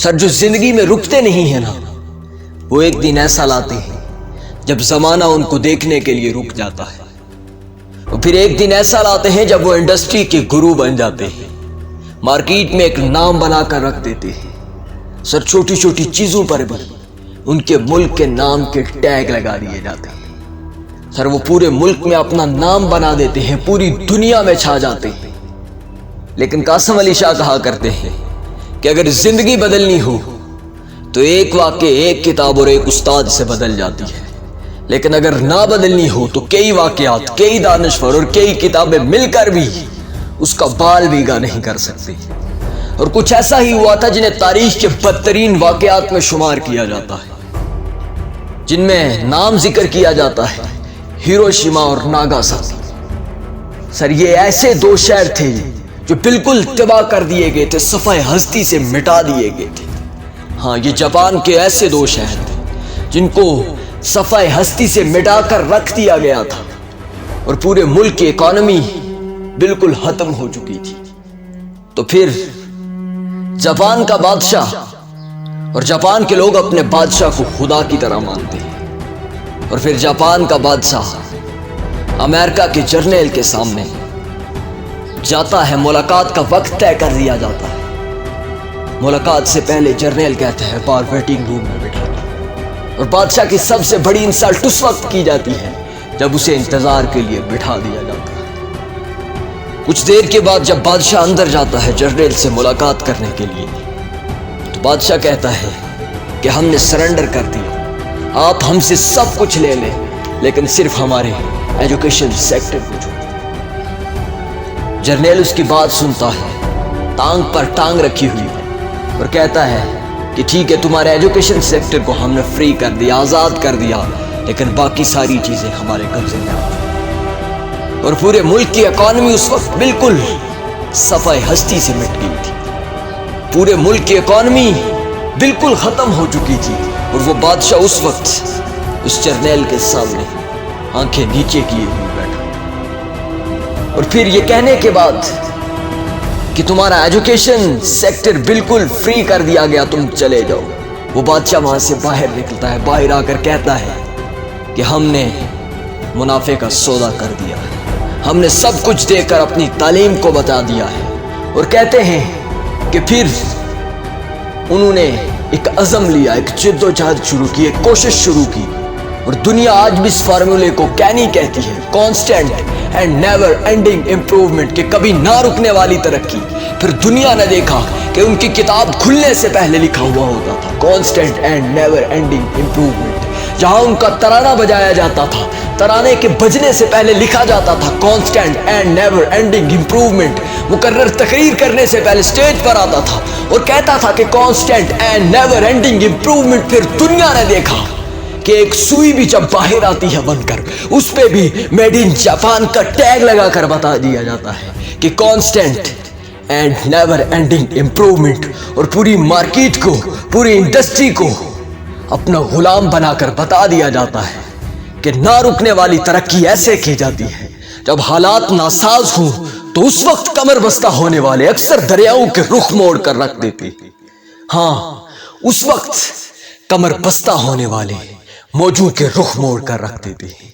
سر جو زندگی میں رکتے نہیں ہیں نا، وہ ایک دن ایسا لاتے ہیں جب زمانہ ان کو دیکھنے کے لیے رک جاتا ہے، اور پھر ایک دن ایسا لاتے ہیں جب وہ انڈسٹری کے گرو بن جاتے ہیں، مارکیٹ میں ایک نام بنا کر رکھ دیتے ہیں۔ سر چھوٹی چھوٹی چیزوں پر بھی ان کے ملک کے نام کے ٹیگ لگا دیے جاتے ہیں۔ سر وہ پورے ملک میں اپنا نام بنا دیتے ہیں، پوری دنیا میں چھا جاتے ہیں۔ لیکن قاسم علی شاہ کہا کرتے ہیں کہ اگر زندگی بدلنی ہو تو ایک واقعہ ایک کتاب اور ایک استاد سے بدل جاتی ہے، لیکن اگر نہ بدلنی ہو تو کئی واقعات، کئی دانشور اور کئی کتابیں مل کر بھی اس کا بال بیگا نہیں کر سکتی۔ اور کچھ ایسا ہی ہوا تھا جنہیں تاریخ کے بدترین واقعات میں شمار کیا جاتا ہے، جن میں نام ذکر کیا جاتا ہے ہیروشیما اور ناگاساکی۔ سر یہ ایسے دو شہر تھے جو بالکل تباہ کر دیے گئے تھے، صفحہ ہستی سے مٹا دیے گئے تھے۔ ہاں، یہ جاپان کے ایسے دو شہر تھے جن کو صفحہ ہستی سے مٹا کر رکھ دیا گیا تھا، اور پورے ملک کی اکانومی بالکل ختم ہو چکی تھی۔ تو پھر جاپان کا بادشاہ اور جاپان کے لوگ اپنے بادشاہ کو خدا کی طرح مانتے ہیں، اور پھر جاپان کا بادشاہ امریکہ کے جرنیل کے سامنے جاتا ہے، ملاقات کا وقت طے کر دیا جاتا ہے۔ ملاقات سے پہلے جرنیل کہتا ہے بار ویٹنگ روم میں بٹھا دو، اور بادشاہ کی سب سے بڑی انسلٹ اس وقت کی جاتی ہے جب اسے انتظار کے لیے بٹھا دیا جاتا ہے۔ کچھ دیر کے بعد جب بادشاہ اندر جاتا ہے جرنیل سے ملاقات کرنے کے لیے، تو بادشاہ کہتا ہے کہ ہم نے سرنڈر کر دیا، آپ ہم سے سب کچھ لے لیں لیکن صرف ہمارے ایجوکیشن سیکٹر کو چھوڑ دیں۔ جرنیل اس کی بات سنتا ہے، ٹانگ پر ٹانگ رکھی ہوئی ہے، اور کہتا ہے کہ ٹھیک ہے، تمہارے ایجوکیشن سیکٹر کو ہم نے فری کر دیا، آزاد کر دیا، لیکن باقی ساری چیزیں ہمارے قبضے میں آ گئی۔ اور پورے ملک کی اکانومی اس وقت بالکل صفحہ ہستی سے مٹ گئی تھی، پورے ملک کی اکانومی بالکل ختم ہو چکی تھی، اور وہ بادشاہ اس وقت اس جرنیل کے سامنے آنکھیں نیچے کیے ہوئے بیٹھا، اور پھر یہ کہنے کے بعد کہ تمہارا ایجوکیشن سیکٹر بالکل فری کر دیا گیا، تم چلے جاؤ، وہ بادشاہ وہاں سے باہر نکلتا ہے، باہر آ کر کہتا ہے کہ ہم نے منافع کا سودا کر دیا ہے، ہم نے سب کچھ دے کر اپنی تعلیم کو بتا دیا ہے۔ اور کہتے ہیں کہ پھر انہوں نے ایک عزم لیا، ایک جد و جہد شروع کی، ایک کوشش شروع کی، اور دنیا آج بھی اس فارمولے کو کینی کہتی ہے، constant and never ending improvement, کہ کبھی نہ رکنے والی ترقی۔ پھر دنیا نے دیکھا کہ ان کی کتاب کھلنے سے پہلے لکھا ہوا ہوتا تھا constant and never ending improvement, جہاں ان کا ترانہ بجایا جاتا تھا، ترانے کے بجنے سے پہلے لکھا جاتا تھا constant and never ending improvement. مقرر تقریر کرنے سے پہلے سٹیج پر آتا تھا اور کہتا تھا کہ constant and never ending improvement. پھر دنیا نے دیکھا کہ ایک سوئی بھی جب باہر آتی ہے بن کر، اس پہ بھی میڈ ان جاپان کا ٹیگ لگا کر بتا دیا جاتا ہے کہ constant and never ending improvement, اور پوری مارکیٹ کو، پوری انڈسٹری کو اپنا غلام بنا کر بتا دیا جاتا ہے کہ نہ رکنے والی ترقی ایسے کی جاتی ہے جب حالات ناساز ہوں تو اس وقت کمر بستہ ہونے والے اکثر دریاؤں کے رخ موڑ کر رکھ دیتے۔ ہاں، اس وقت کمر بستہ ہونے والے موجوں کے رخ موڑ کر رکھ دیتے ہیں۔